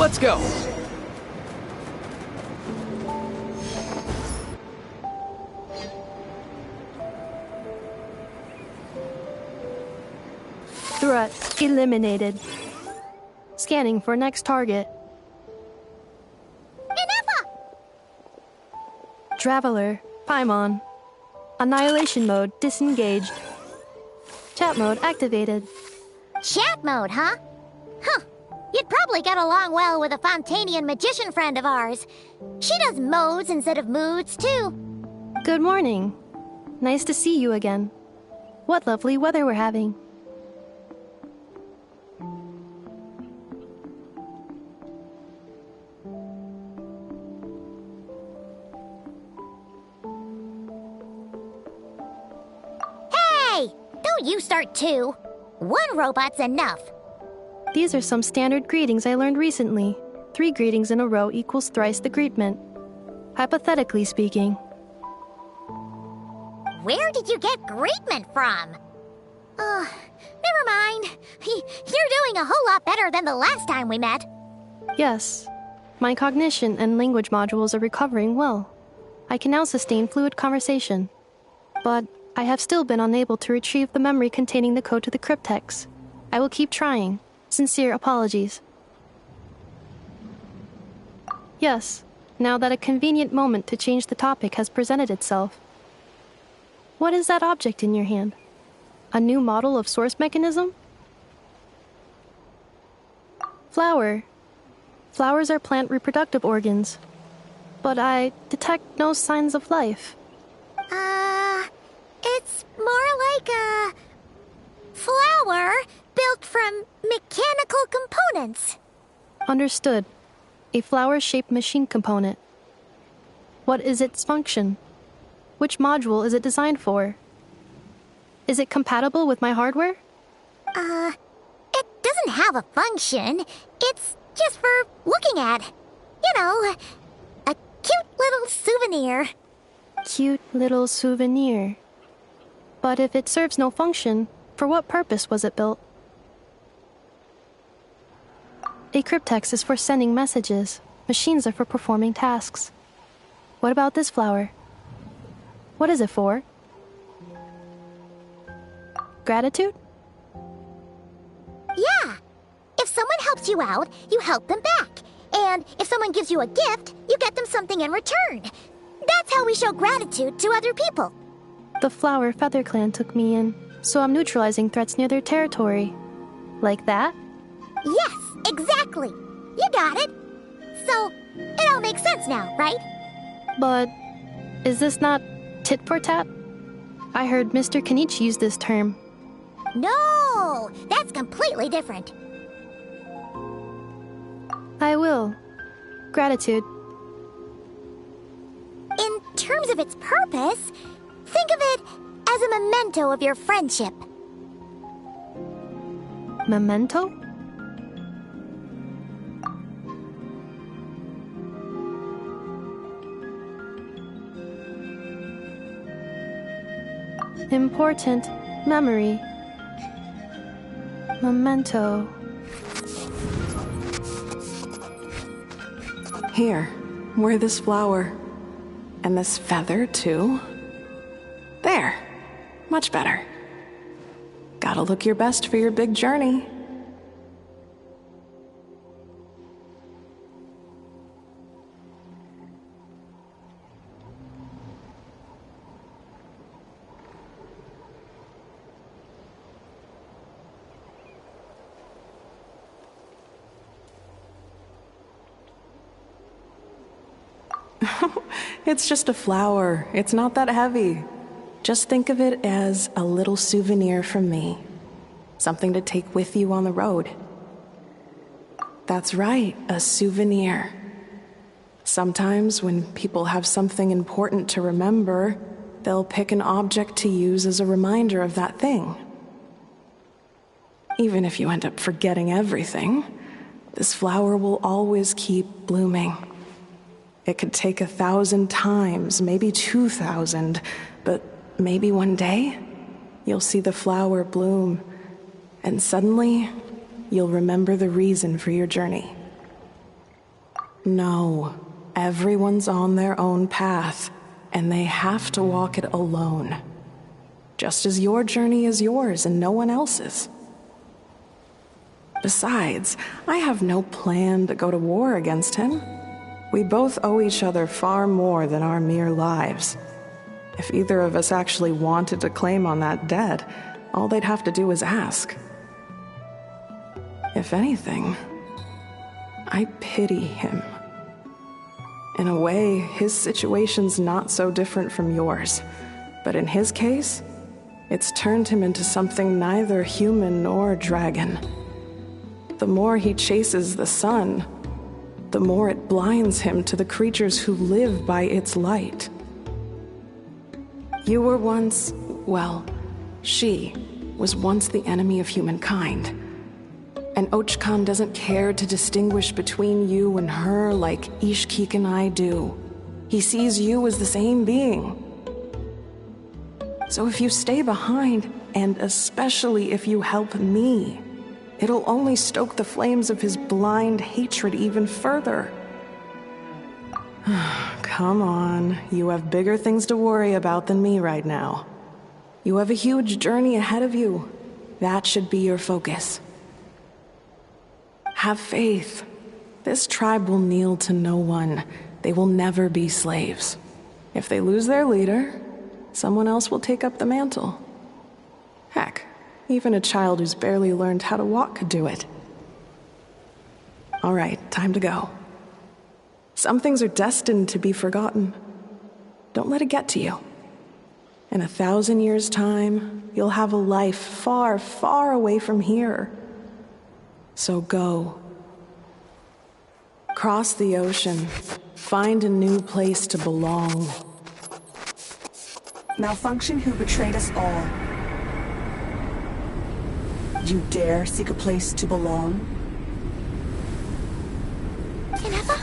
Let's go! Threat eliminated. Scanning for next target. Enough! Traveler, Paimon. Annihilation mode disengaged. Chat mode activated. Chat mode, huh? Huh. You'd probably get along well with a Fontanian magician friend of ours. She does modes instead of moods, too. Good morning. Nice to see you again. What lovely weather we're having. Hey! Don't you start too. One robot's enough. These are some standard greetings I learned recently. 3 greetings in a row equals thrice the greetment. Hypothetically speaking. Where did you get greetment from? Never mind. You're doing a whole lot better than the last time we met. Yes. My cognition and language modules are recovering well. I can now sustain fluid conversation. But I have still been unable to retrieve the memory containing the code to the cryptex. I will keep trying. Sincere apologies. Yes, now that a convenient moment to change the topic has presented itself. What is that object in your hand? A new model of source mechanism? Flower. Flowers are plant reproductive organs. But I detect no signs of life. It's more like a flower built from mechanical components. Understood. A flower-shaped machine component. What is its function? Which module is it designed for? Is it compatible with my hardware? It doesn't have a function. It's just for looking at. You know, a cute little souvenir. Cute little souvenir. But if it serves no function, for what purpose was it built? A cryptex is for sending messages. Machines are for performing tasks. What about this flower? What is it for? Gratitude? Yeah. If someone helps you out, you help them back. And if someone gives you a gift, you get them something in return. That's how we show gratitude to other people. The Flower Feather Clan took me in, so I'm neutralizing threats near their territory. Like that? Yes, exactly. You got it. So, it all makes sense now, right? But is this not tit for tat? I heard Mr. Kenichi use this term. No, that's completely different. I will. Gratitude. In terms of its purpose, think of it as a memento of your friendship. Memento? Important memory. Memento. Here, wear this flower. And this feather, too. There. Much better. Gotta look your best for your big journey. It's just a flower. It's not that heavy. Just think of it as a little souvenir from me. Something to take with you on the road. That's right, a souvenir. Sometimes when people have something important to remember, they'll pick an object to use as a reminder of that thing. Even if you end up forgetting everything, this flower will always keep blooming. It could take 1,000 times, maybe 2,000, but maybe one day, you'll see the flower bloom, and suddenly, you'll remember the reason for your journey. No, everyone's on their own path, and they have to walk it alone. Just as your journey is yours and no one else's. Besides, I have no plan to go to war against him. We both owe each other far more than our mere lives. If either of us actually wanted to claim on that debt, all they'd have to do is ask. If anything, I pity him. In a way, his situation's not so different from yours. But in his case, it's turned him into something neither human nor dragon. The more he chases the sun, the more it blinds him to the creatures who live by its light. You were once, well, she was once the enemy of humankind. And Ochkan doesn't care to distinguish between you and her like Ishkik and I do. He sees you as the same being. So if you stay behind, and especially if you help me, it'll only stoke the flames of his blind hatred even further. Come on, you have bigger things to worry about than me right now. You have a huge journey ahead of you. That should be your focus. Have faith. This tribe will kneel to no one. They will never be slaves. If they lose their leader, someone else will take up the mantle. Heck, even a child who's barely learned how to walk could do it. All right, time to go. Some things are destined to be forgotten. Don't let it get to you. In 1,000 years' time, you'll have a life far, far away from here. So go. Cross the ocean. Find a new place to belong. Malfunction who betrayed us all. You dare seek a place to belong? Hinefa?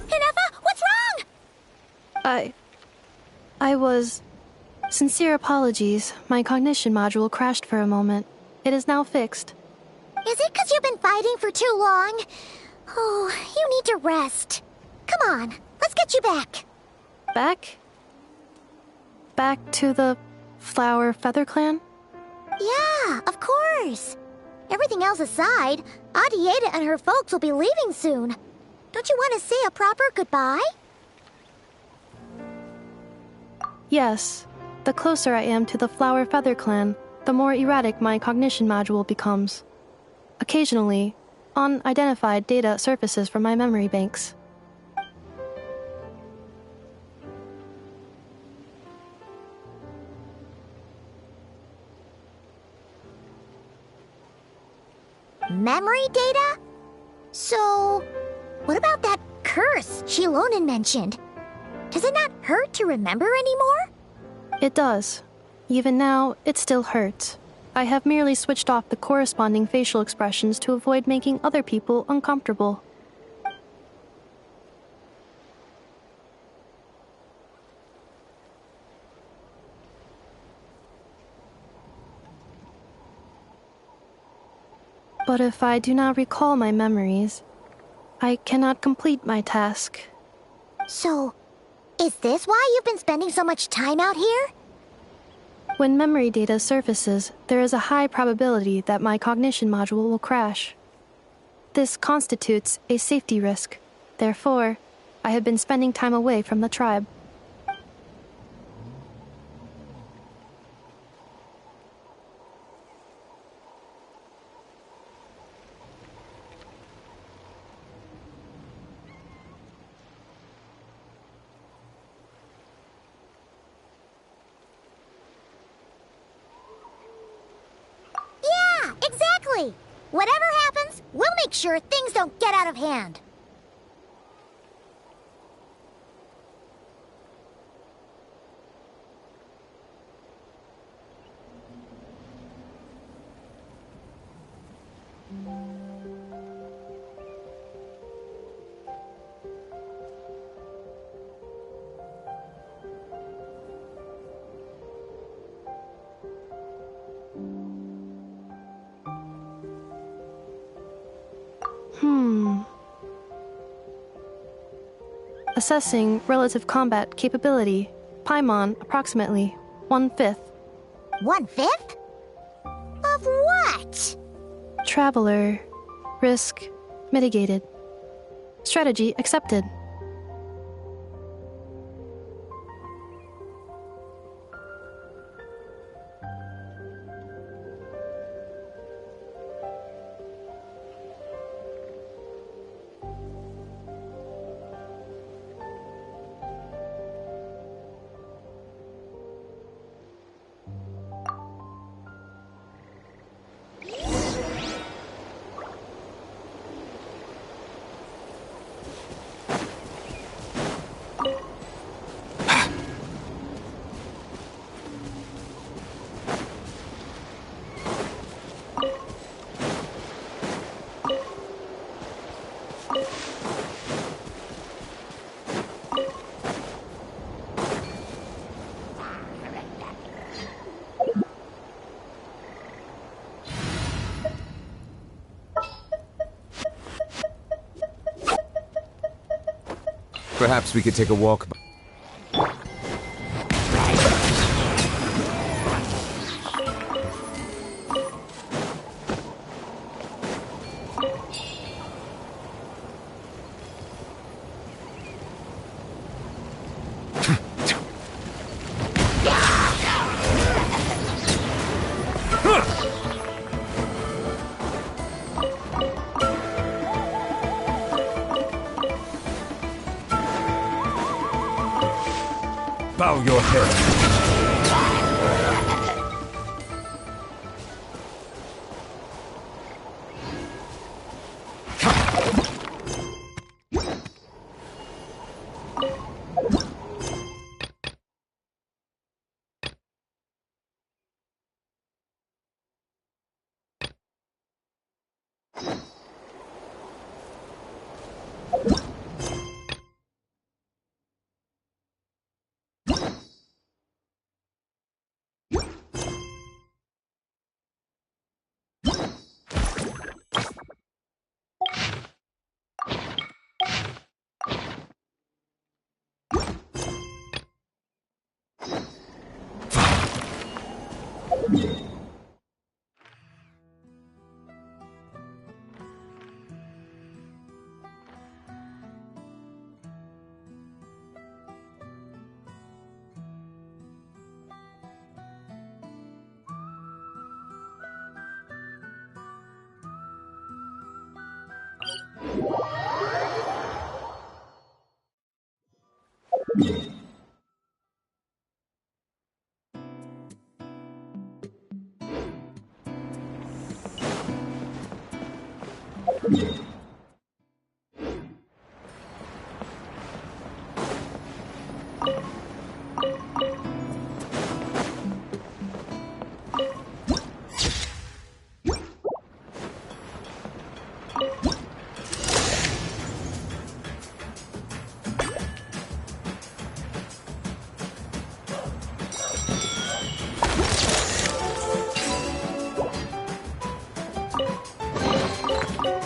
Hinefa, what's wrong? I was... Sincere apologies. My cognition module crashed for a moment. It is now fixed. Is it because you've been fighting for too long? Oh, you need to rest. Come on, let's get you back. Back? Back to the Flower Feather Clan? Yeah, of course. Everything else aside, Adieta and her folks will be leaving soon. Don't you want to say a proper goodbye? Yes. The closer I am to the Flower Feather Clan, the more erratic my cognition module becomes. Occasionally, unidentified data surfaces from my memory banks. Memory data? So, what about that curse Chilonin mentioned? Does it not hurt to remember anymore? It does. Even now, it still hurts. I have merely switched off the corresponding facial expressions to avoid making other people uncomfortable. But if I do not recall my memories, I cannot complete my task. So, is this why you've been spending so much time out here? When memory data surfaces, there is a high probability that my cognition module will crash. This constitutes a safety risk. Therefore, I have been spending time away from the tribe. Yeah, exactly! Whatever happens, we'll make sure things don't get out of hand. Assessing relative combat capability. Paimon, approximately 1/5. 1/5? Of what? Traveler. Risk mitigated. Strategy accepted. Perhaps we could take a walk. Bow your head.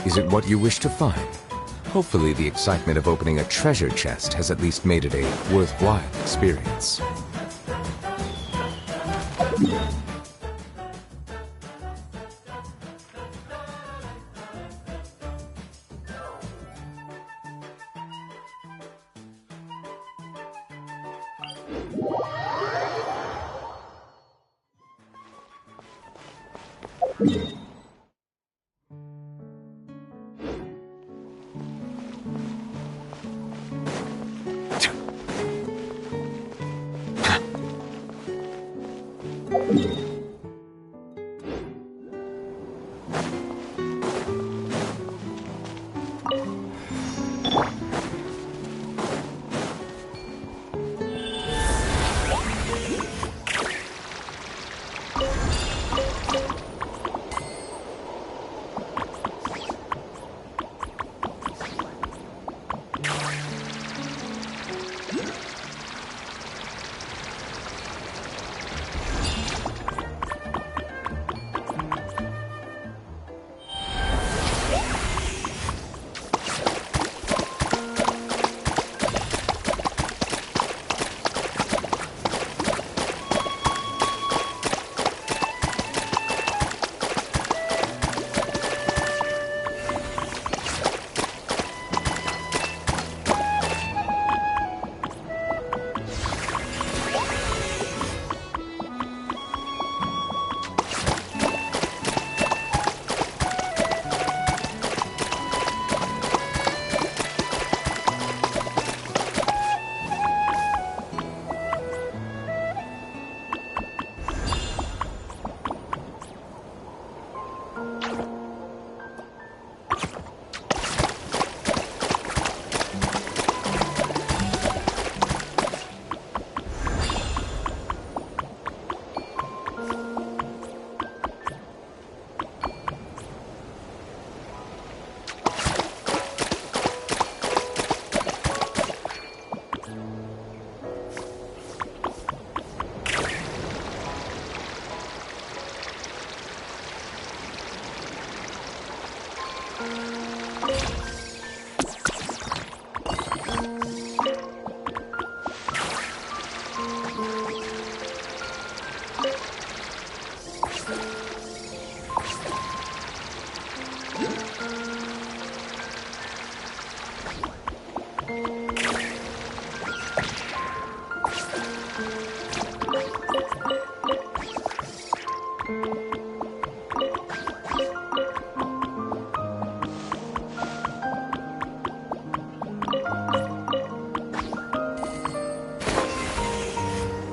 Is it what you wish to find? Hopefully the excitement of opening a treasure chest has at least made it a worthwhile experience.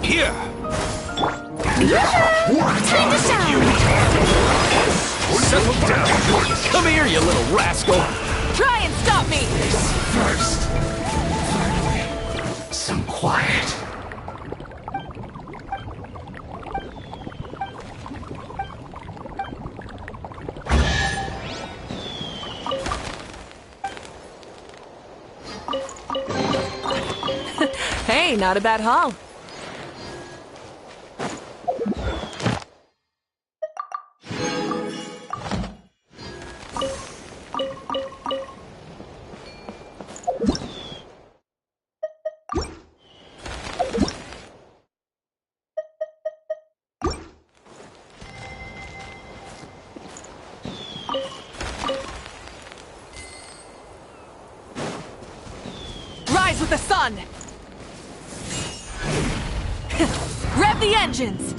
Here! Time to shine! Settle down! Come here, you little rascal! Try and stop me! First, finally, some quiet. Hey, not a bad haul. Rise with the sun! Rev the engines!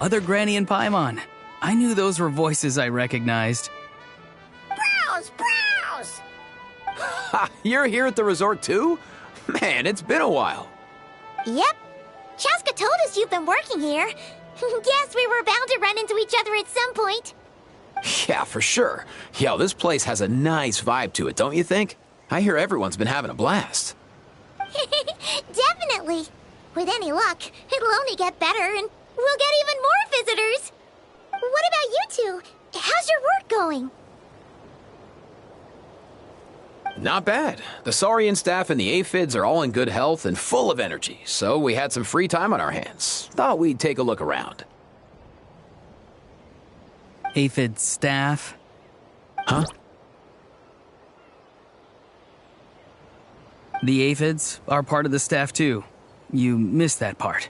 Other Granny and Paimon. I knew those were voices I recognized. Browse! Browse! Ha! You're here at the resort too? Man, it's been a while. Yep. Chaska told us you've been working here. Guess we were bound to run into each other at some point. Yeah, for sure. Yo, this place has a nice vibe to it, don't you think? I hear everyone's been having a blast. Definitely. With any luck, it'll only get better and we'll get even more visitors. What about you two? How's your work going? Not bad. The Saurian staff and the Aphids are all in good health and full of energy, so we had some free time on our hands. Thought we'd take a look around. Aphid staff. Huh? The Aphids are part of the staff too. You missed that part.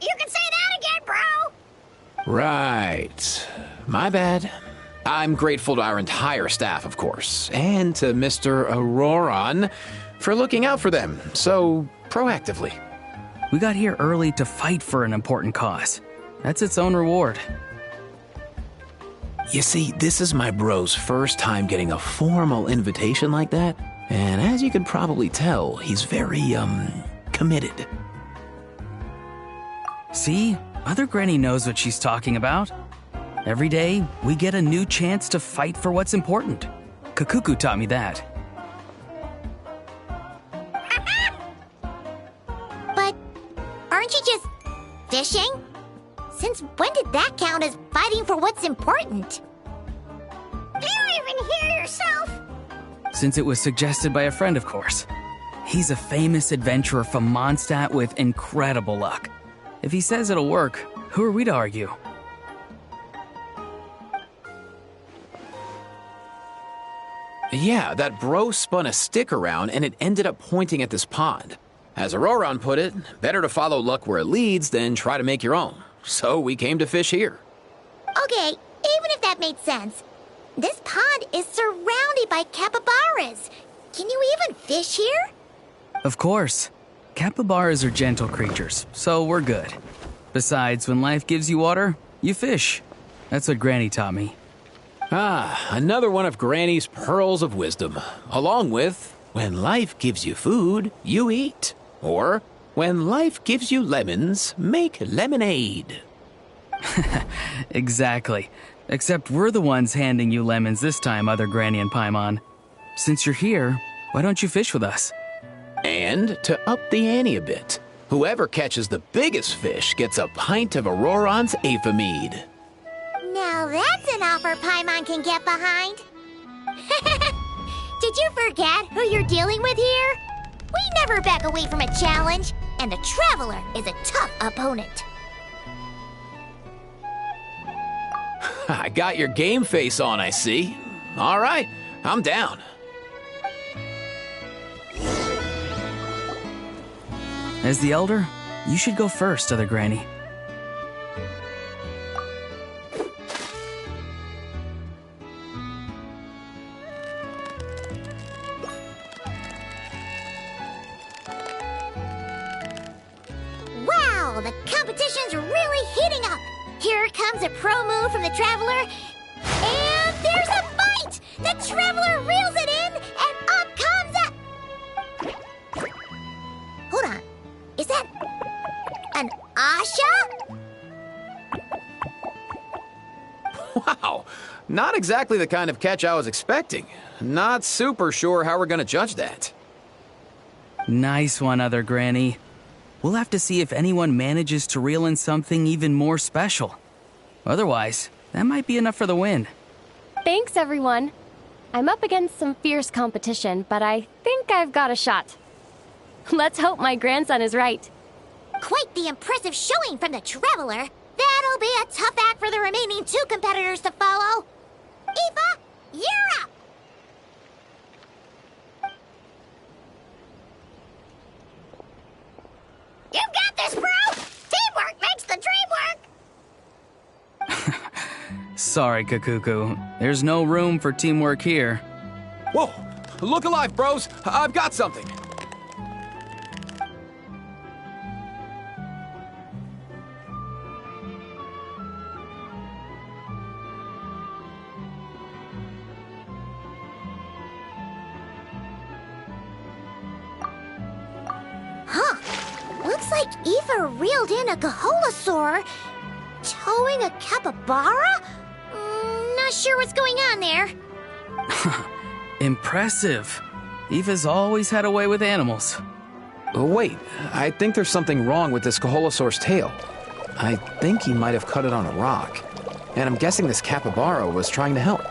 You can say that again, bro! Right. My bad. I'm grateful to our entire staff, of course, and to Mr. Auroron for looking out for them so proactively. We got here early to fight for an important cause. That's its own reward. You see, this is my bro's first time getting a formal invitation like that, and as you can probably tell, he's very, committed. See? Other Granny knows what she's talking about. Every day, we get a new chance to fight for what's important. Kakuku taught me that. But aren't you just fishing? Since when did that count as fighting for what's important? Do you even hear yourself? Since it was suggested by a friend, of course. He's a famous adventurer from Mondstadt with incredible luck. If he says it'll work, who are we to argue? Yeah, that bro spun a stick around and it ended up pointing at this pond. As Auroron put it, better to follow luck where it leads than try to make your own. So we came to fish here. Okay, even if that made sense, this pond is surrounded by capybaras. Can you even fish here? Of course. Capybaras are gentle creatures, so we're good. Besides, when life gives you water, you fish. That's what Granny taught me. Ah, another one of Granny's pearls of wisdom. Along with, when life gives you food, you eat. Or, when life gives you lemons, make lemonade. Exactly. Except we're the ones handing you lemons this time, Other Granny and Paimon. Since you're here, why don't you fish with us? And to up the ante a bit, whoever catches the biggest fish gets a pint of Auroron's Aphamide. Now that's an offer Paimon can get behind. Did you forget who you're dealing with here? We never back away from a challenge, and the Traveler is a tough opponent. I got your game face on, I see. All right, I'm down. As the elder, you should go first, Other Granny. Wow, the competition's really heating up. Here comes a pro move from the Traveler, and there's a fight! The Traveler reels it in, and up comes a... Hold on, is that an Asha? Wow, not exactly the kind of catch I was expecting. Not super sure how we're gonna judge that. Nice one, Other Granny. We'll have to see if anyone manages to reel in something even more special. Otherwise, that might be enough for the win. Thanks, everyone. I'm up against some fierce competition, but I think I've got a shot. Let's hope my grandson is right. Quite the impressive showing from the Traveler. That'll be a tough act for the remaining two competitors to follow. Eva, you're up! You've got this, bro! Teamwork makes the dream work! Sorry, Kakuku. There's no room for teamwork here. Whoa, look alive, bros. I've got something. Looks like Eva reeled in a Kaholasaur, towing a capybara? Not sure what's going on there. Impressive. Eva's always had a way with animals. Oh, wait, I think there's something wrong with this Kaholosaur's tail. I think he might have cut it on a rock. And I'm guessing this capybara was trying to help.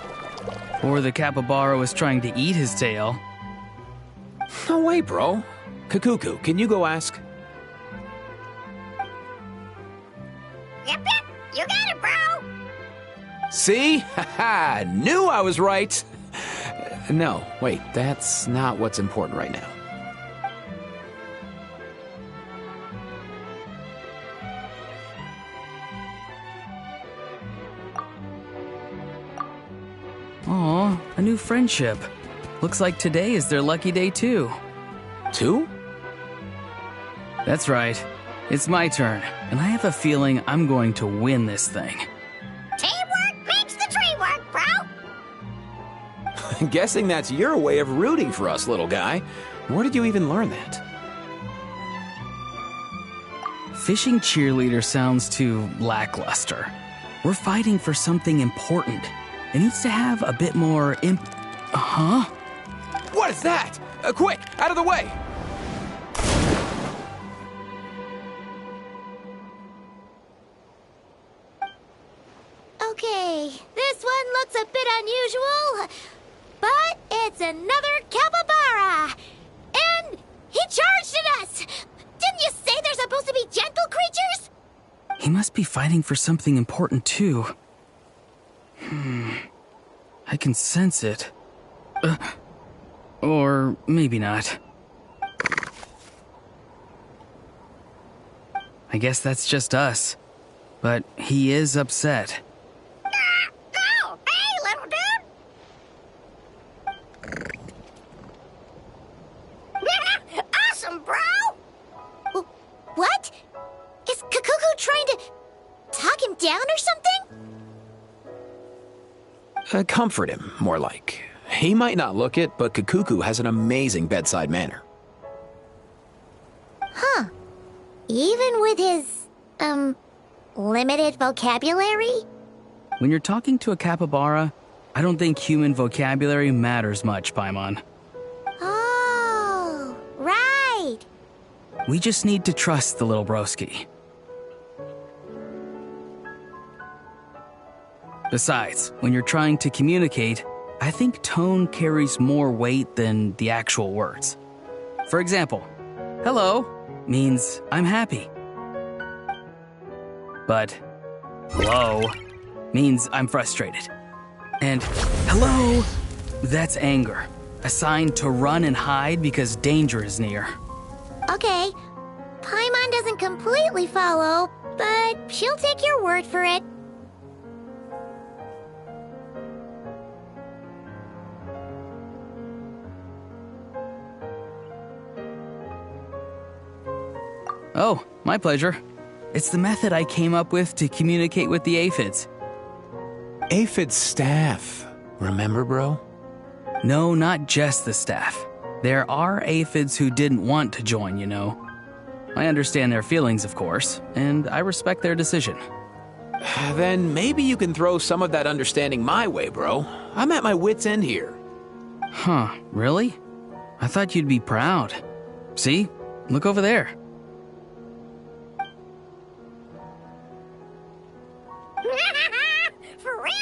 Or the capybara was trying to eat his tail. No way, bro. Kakuku, can you go ask? Yep, you got it, bro. See? Haha, knew I was right. No, wait, that's not what's important right now. Aw, a new friendship. Looks like today is their lucky day too. 2? That's right. It's my turn, and I have a feeling I'm going to win this thing. Teamwork makes the dream work, bro. Guessing that's your way of rooting for us, little guy. Where did you even learn that? Fishing cheerleader sounds too lackluster. We're fighting for something important. It needs to have a bit more Huh? What is that? Quick, out of the way! Okay, this one looks a bit unusual, but it's another capybara. And he charged at us! Didn't you say they're supposed to be gentle creatures? He must be fighting for something important too. I can sense it. Or maybe not. I guess that's just us. But he is upset. Oh, hey, little dude! Awesome, bro! What? Is Kakuku trying to talk him down or something? Comfort him, more like. He might not look it, but Kakuku has an amazing bedside manner. Huh. Even with his, limited vocabulary? When you're talking to a capybara, I don't think human vocabulary matters much, Paimon. Oh, right. We just need to trust the little broski. Besides, when you're trying to communicate, I think tone carries more weight than the actual words. For example, hello means I'm happy. But hello means I'm frustrated. And hello, that's anger. A sign to run and hide because danger is near. Okay. Paimon doesn't completely follow, but she'll take your word for it. Oh, my pleasure. It's the method I came up with to communicate with the aphids. Aphid staff. Remember, bro? No, not just the staff. There are aphids who didn't want to join, you know. I understand their feelings, of course, and I respect their decision. Then maybe you can throw some of that understanding my way, bro. I'm at my wit's end here. Huh, really? I thought you'd be proud. See? Look over there. For real?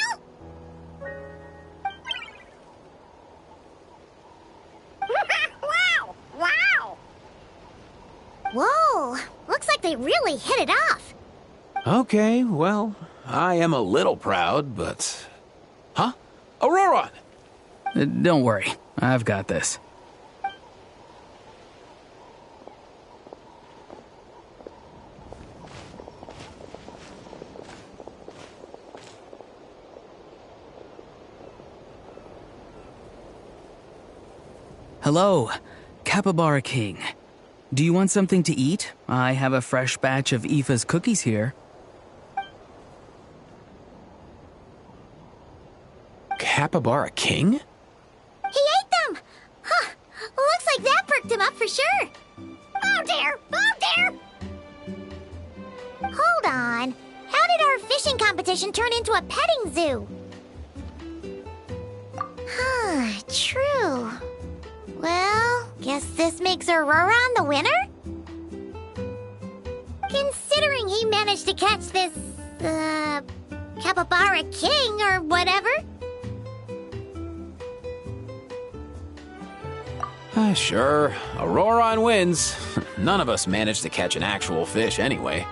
Wow! Wow! Whoa! Looks like they really hit it off. Okay, well, I am a little proud, but... Huh? Auroron! Don't worry, I've got this. Hello, Capybara King. Do you want something to eat? I have a fresh batch of Aoife's cookies here. Capybara King? He ate them! Huh. Looks like that perked him up for sure. Oh dear! Oh dear! Hold on. How did our fishing competition turn into a petting zoo? Huh, true. Well, guess this makes Auroron the winner? Considering he managed to catch this, Capybara King or whatever. Sure, Auroron wins. None of us managed to catch an actual fish anyway.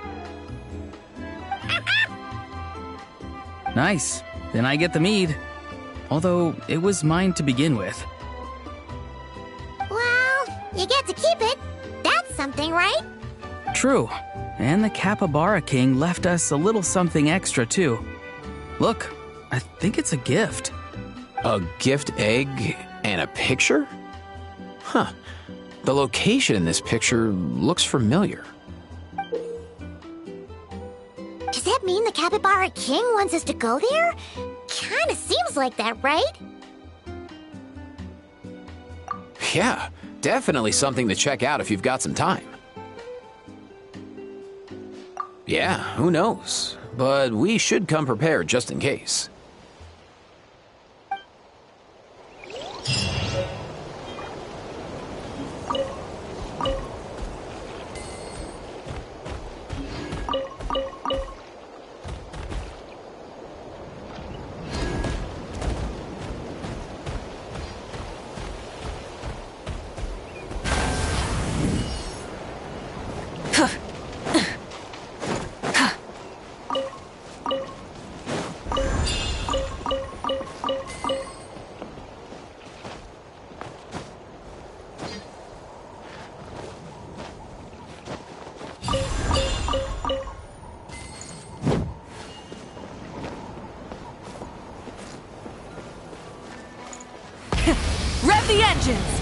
Nice. Then I get the mead. Although, it was mine to begin with. Well, you get to keep it. That's something, right? True. And the Capybara King left us a little something extra, too. Look, I think it's a gift. A gift egg and a picture? Huh. The location in this picture looks familiar. Does that mean the Capybara King wants us to go there? Kinda seems like that, right? Yeah, definitely something to check out if you've got some time. Yeah, who knows? But we should come prepared just in case. Rev the engines!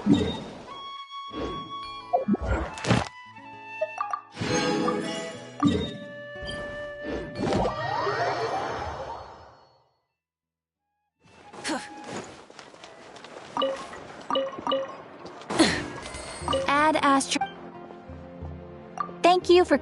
Ad Astra. Thank you for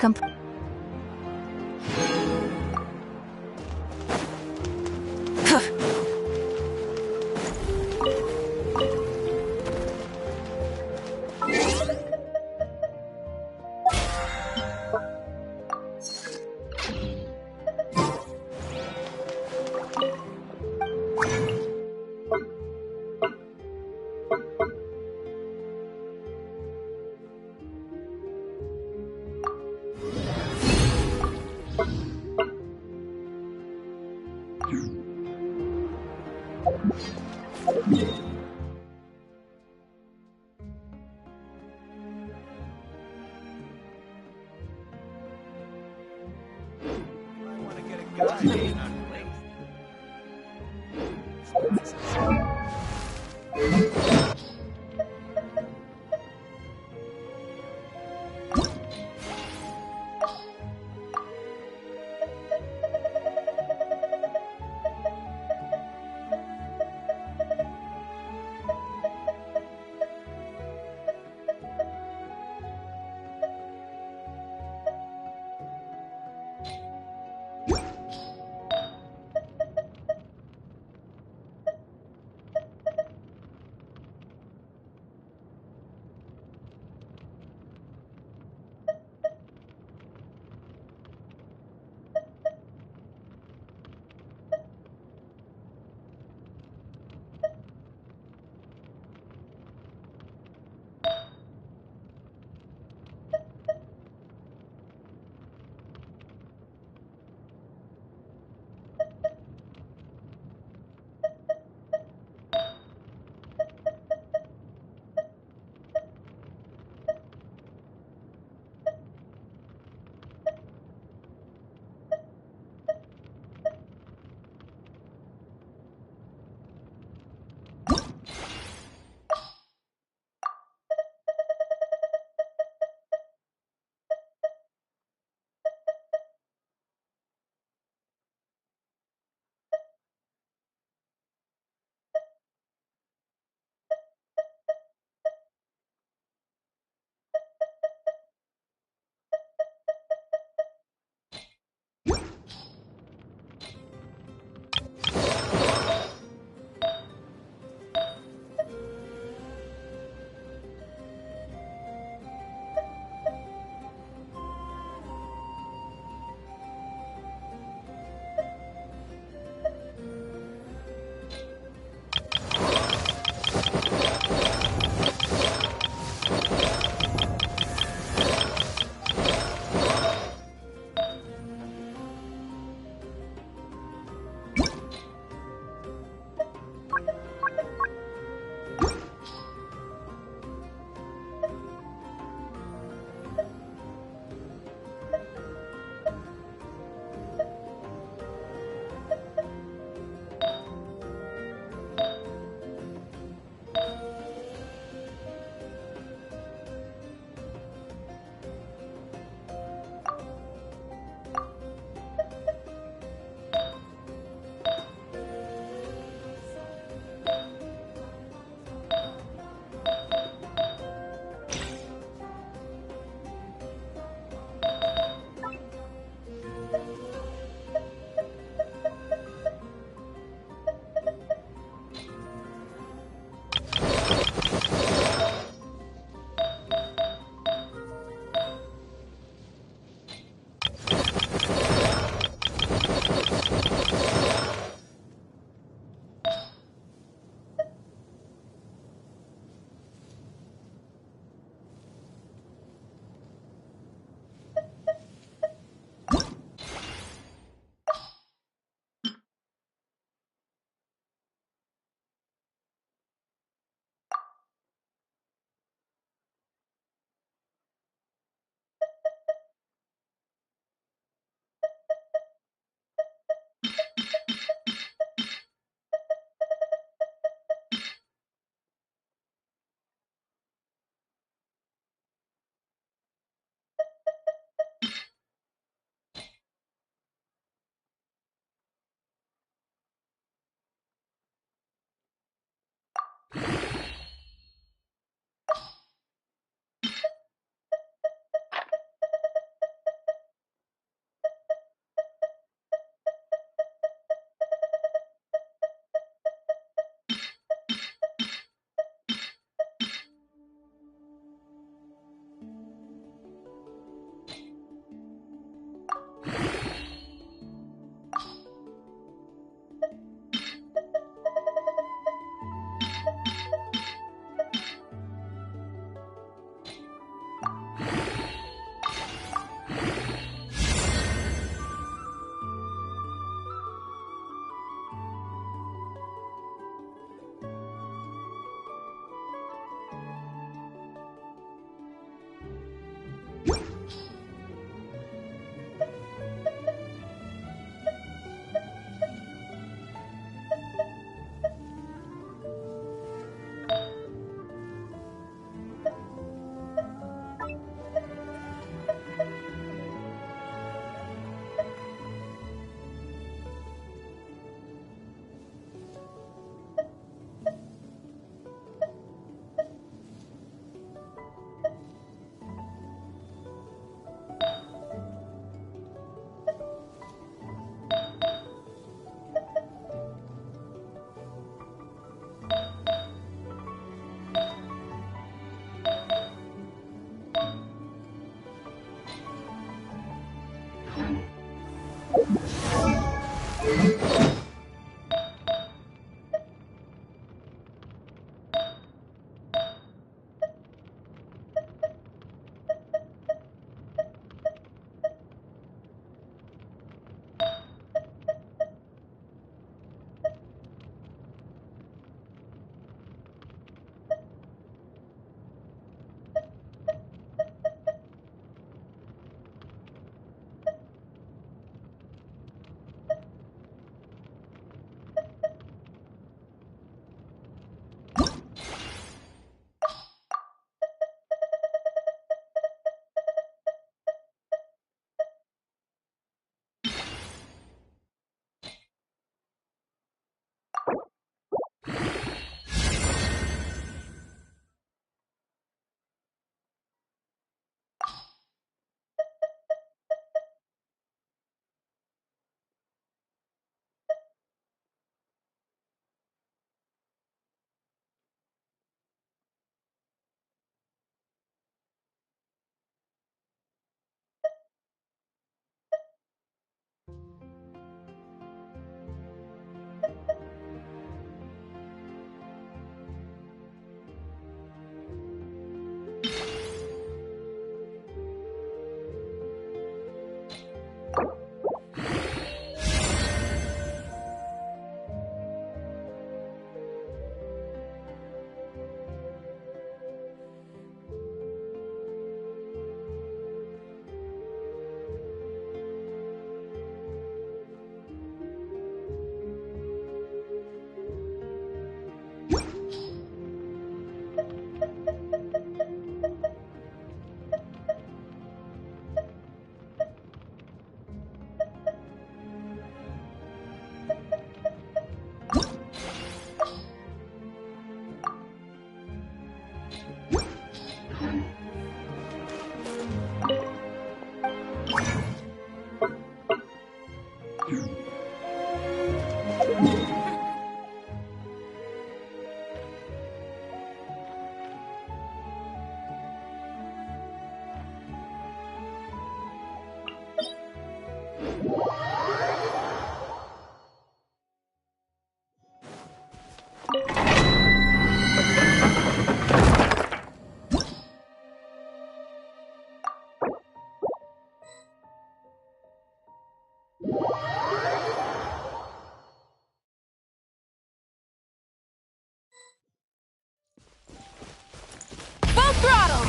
Full throttle!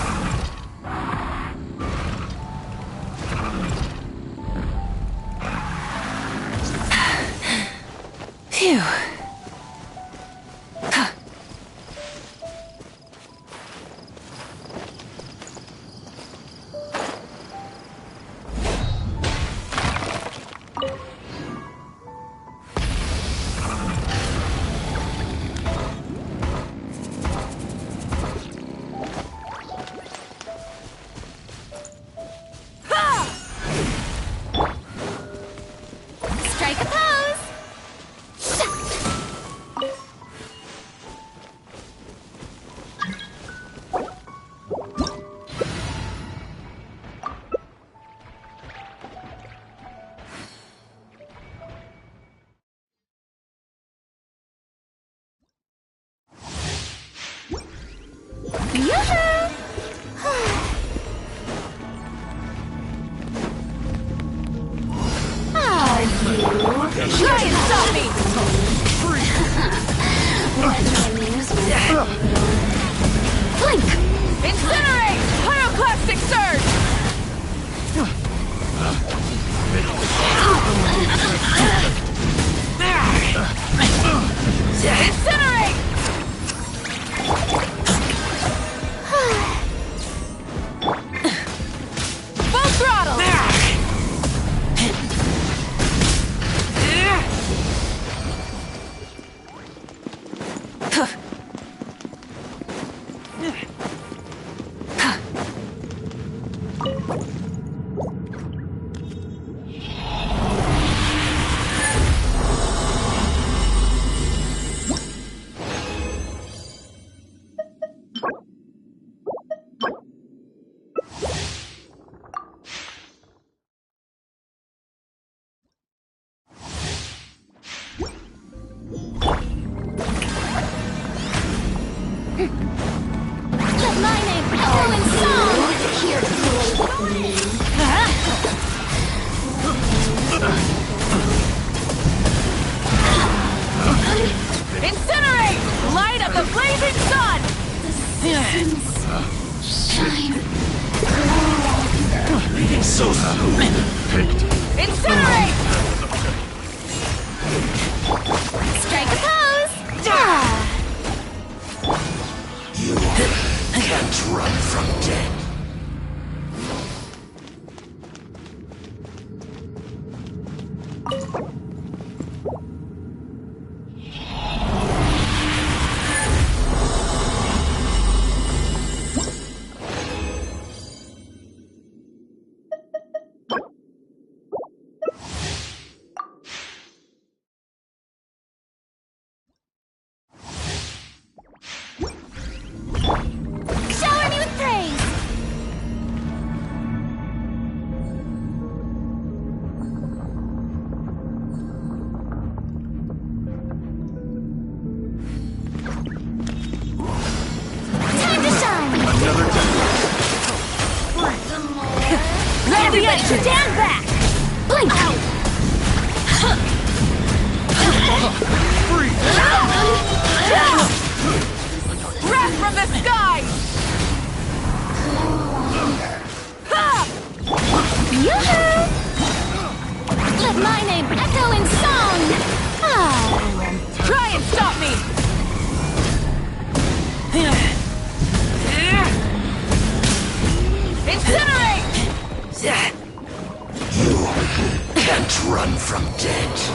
Phew. Strike a pose! Try and stop me! Blink! Incinerate! Pyroclastic surge! Incinerate! Full throttle! Let my name echo in song! Here to play with me. Incinerate! Light of the blazing sun! So picked. Incinerate! Strike a pose! You can't run from death. Shower me with praise! Time to shine! Another time. Rev the engine! Stand back! Blink! Wrath from the sky! Ha! Yoo-hoo! Let my name echo in song! Ah! Try and stop me! Incinerate! You can't run from death.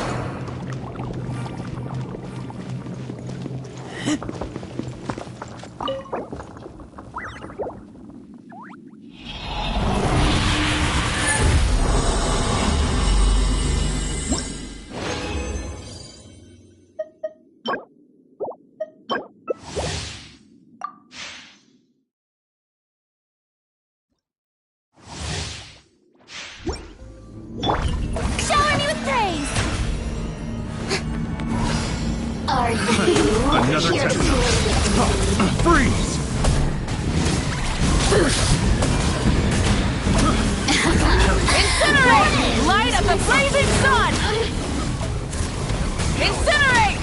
Shower me with praise! Are you Another here to test. play with me? Freeze! Incinerate! Light of the blazing sun! Incinerate!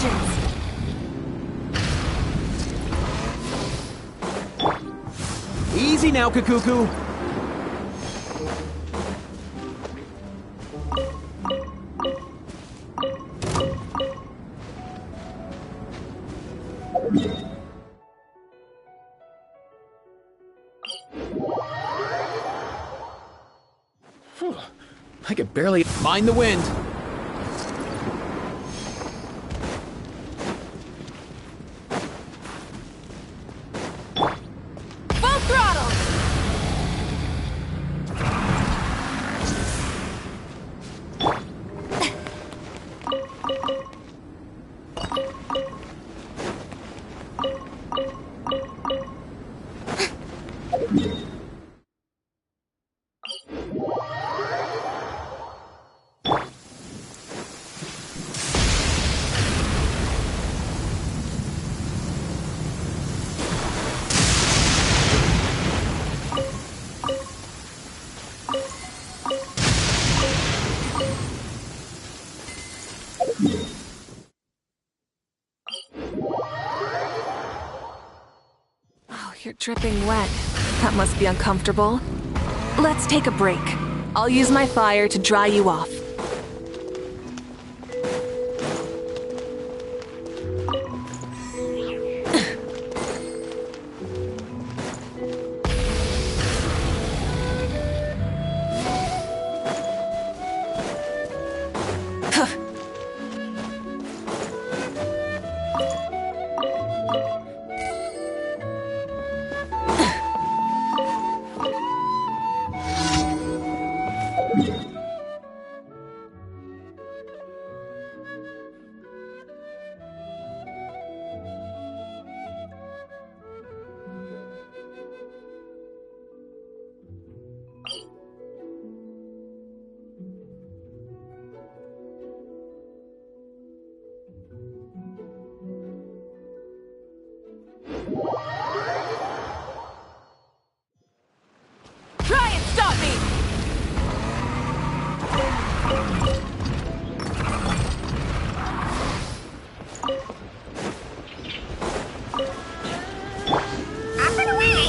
vengeance! Easy now, Kakuku. Phew, I could barely mind the wind. Full throttle! Oh, you're dripping wet. That must be uncomfortable. Let's take a break. I'll use my fire to dry you off. Try and stop me! Up and away!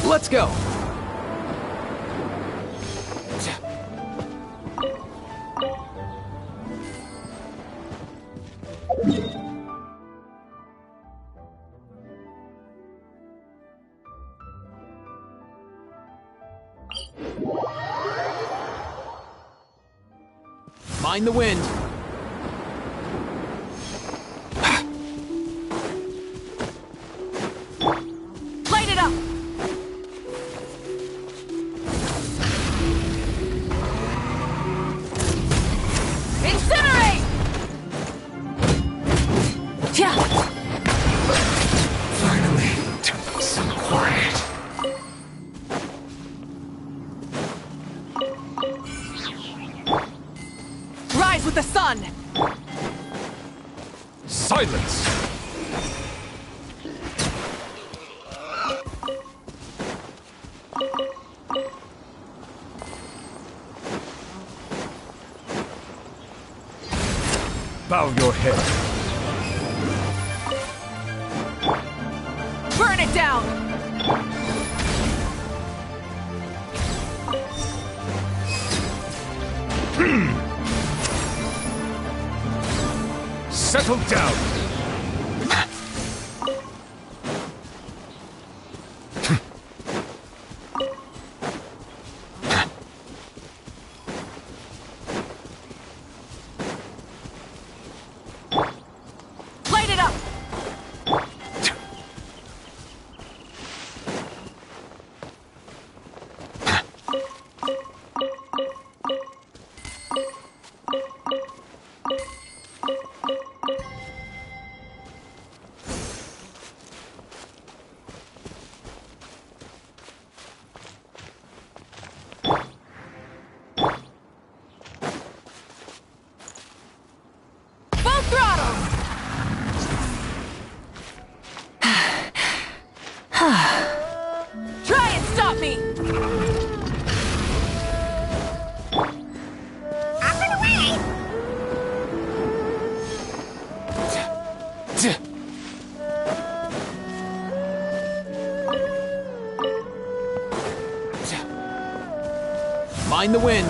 Let's go. Mind the wind. Light it up! Incinerate! Yeah. Finally, took some quiet. Rise with the sun! Silence! Bow your head. Burn it down! Settle down! Light it up! Mind the wind.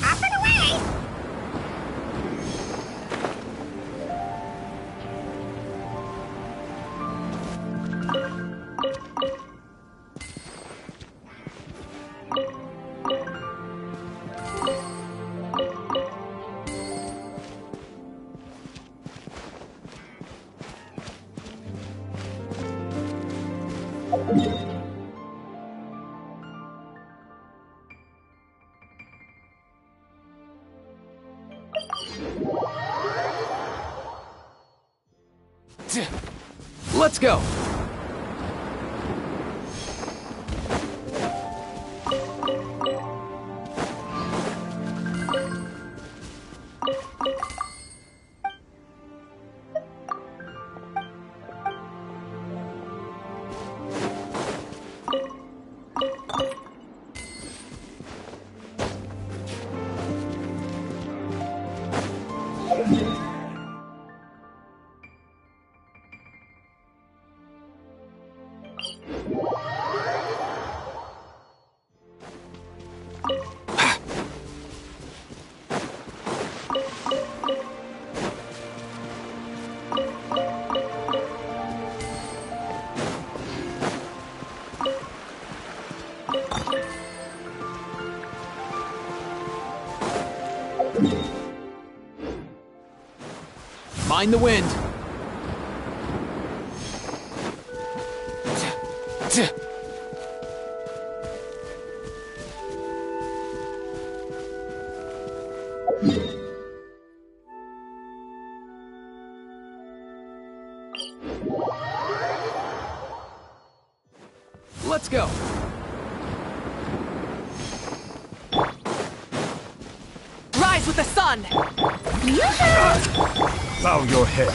Up and away! Let's go. Mind the wind. Let's go. Rise with the sun! Bow your head.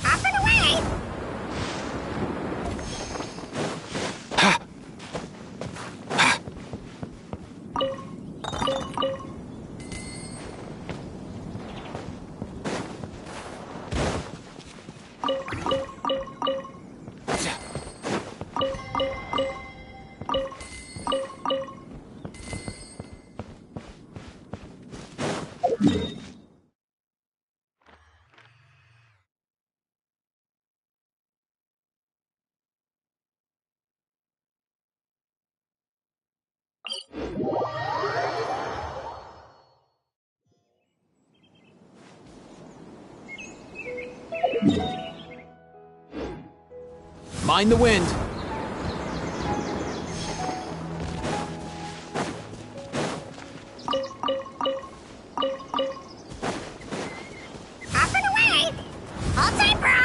Up and away! Mind the wind. Up and away! Hold tight, bro!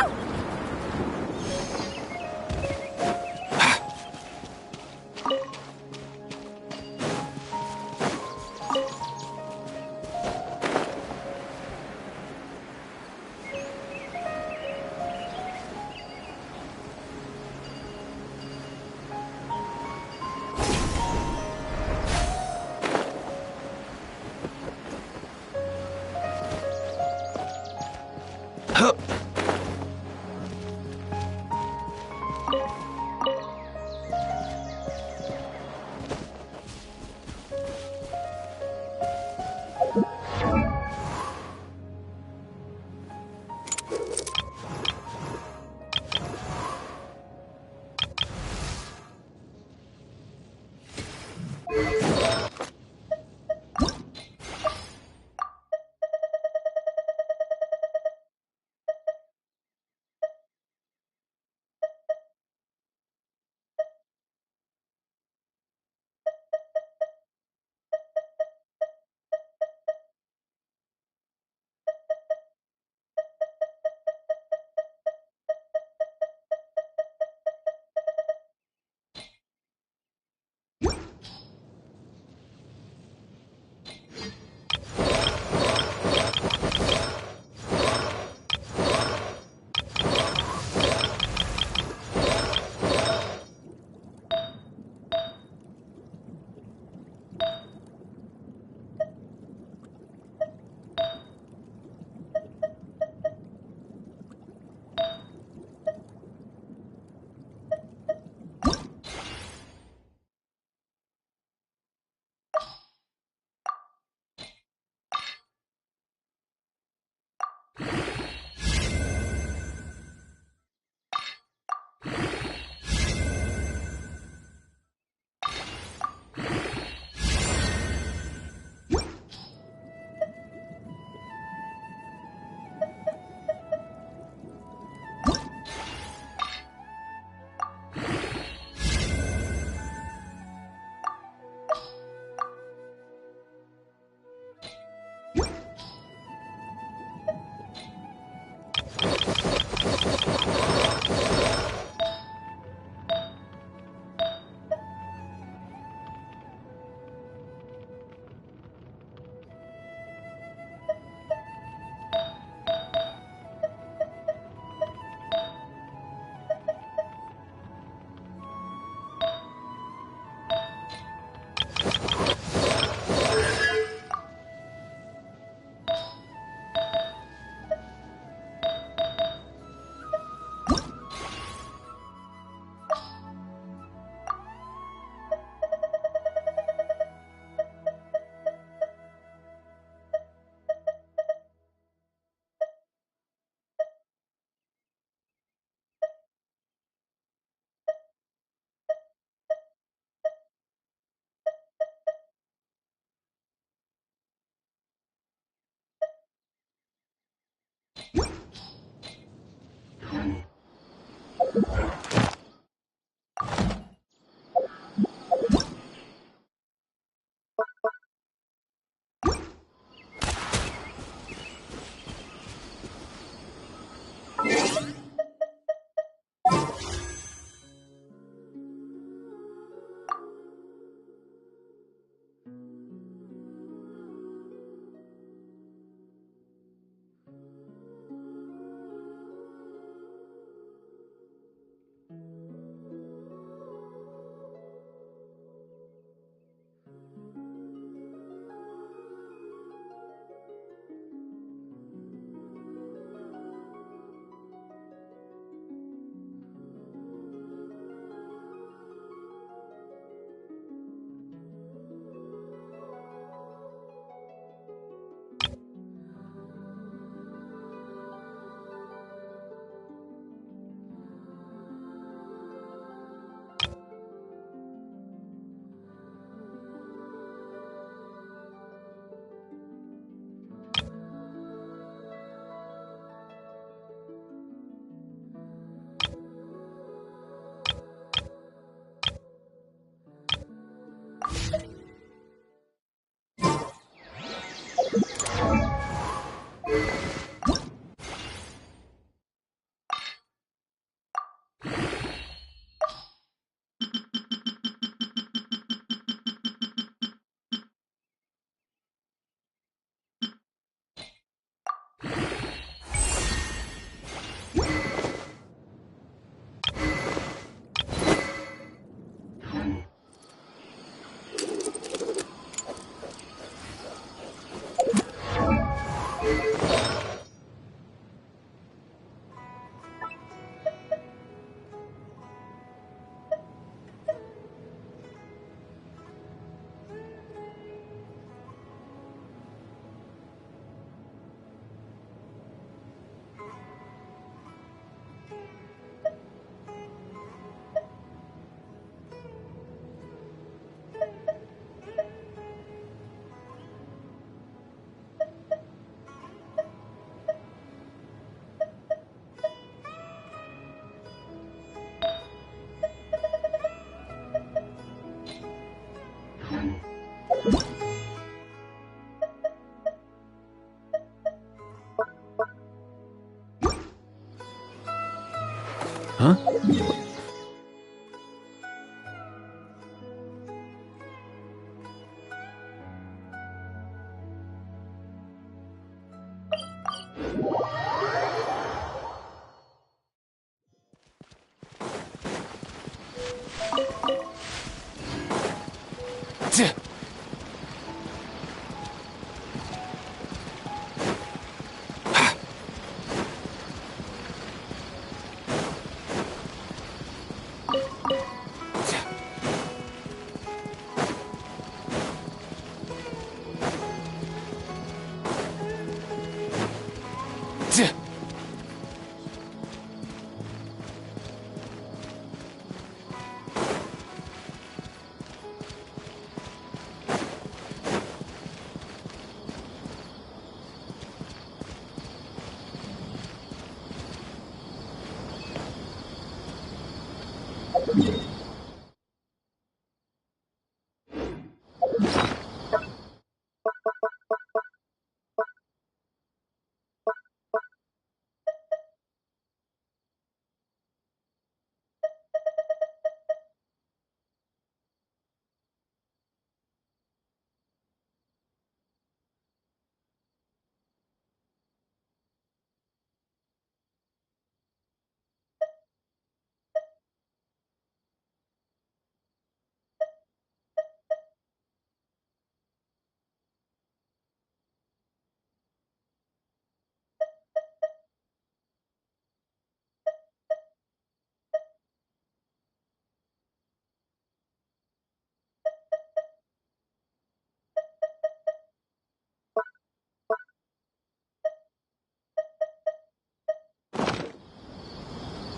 huh?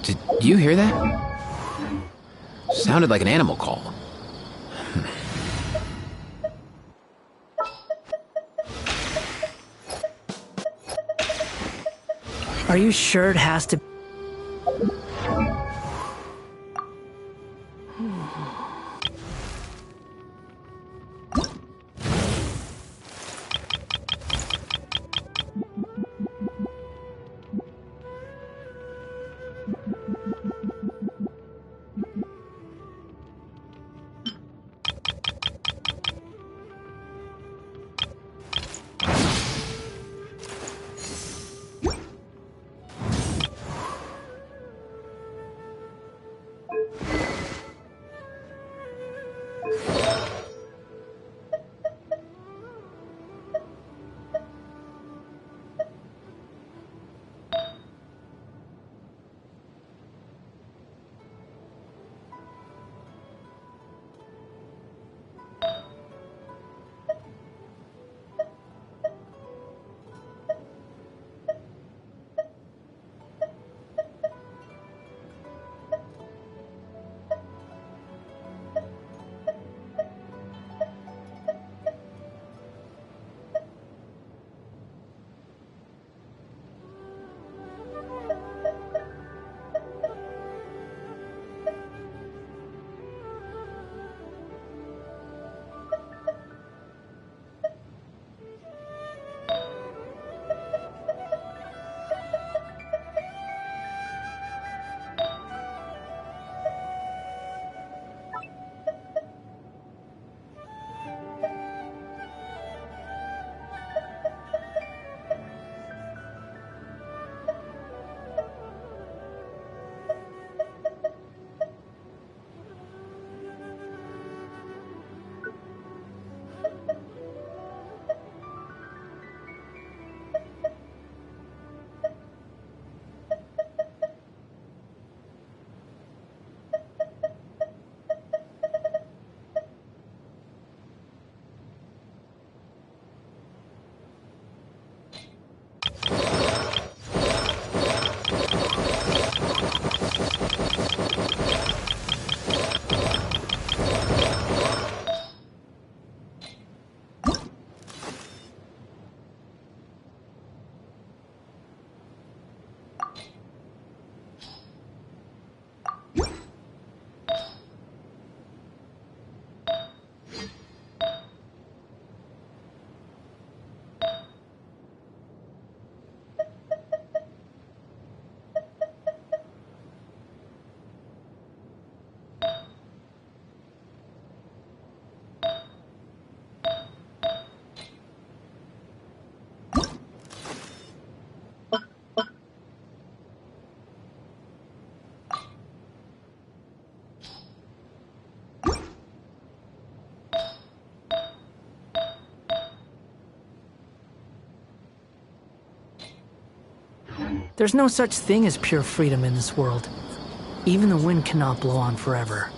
Did you hear that? Sounded like an animal call. Are you sure it has to... There's no such thing as pure freedom in this world. Even the wind cannot blow on forever.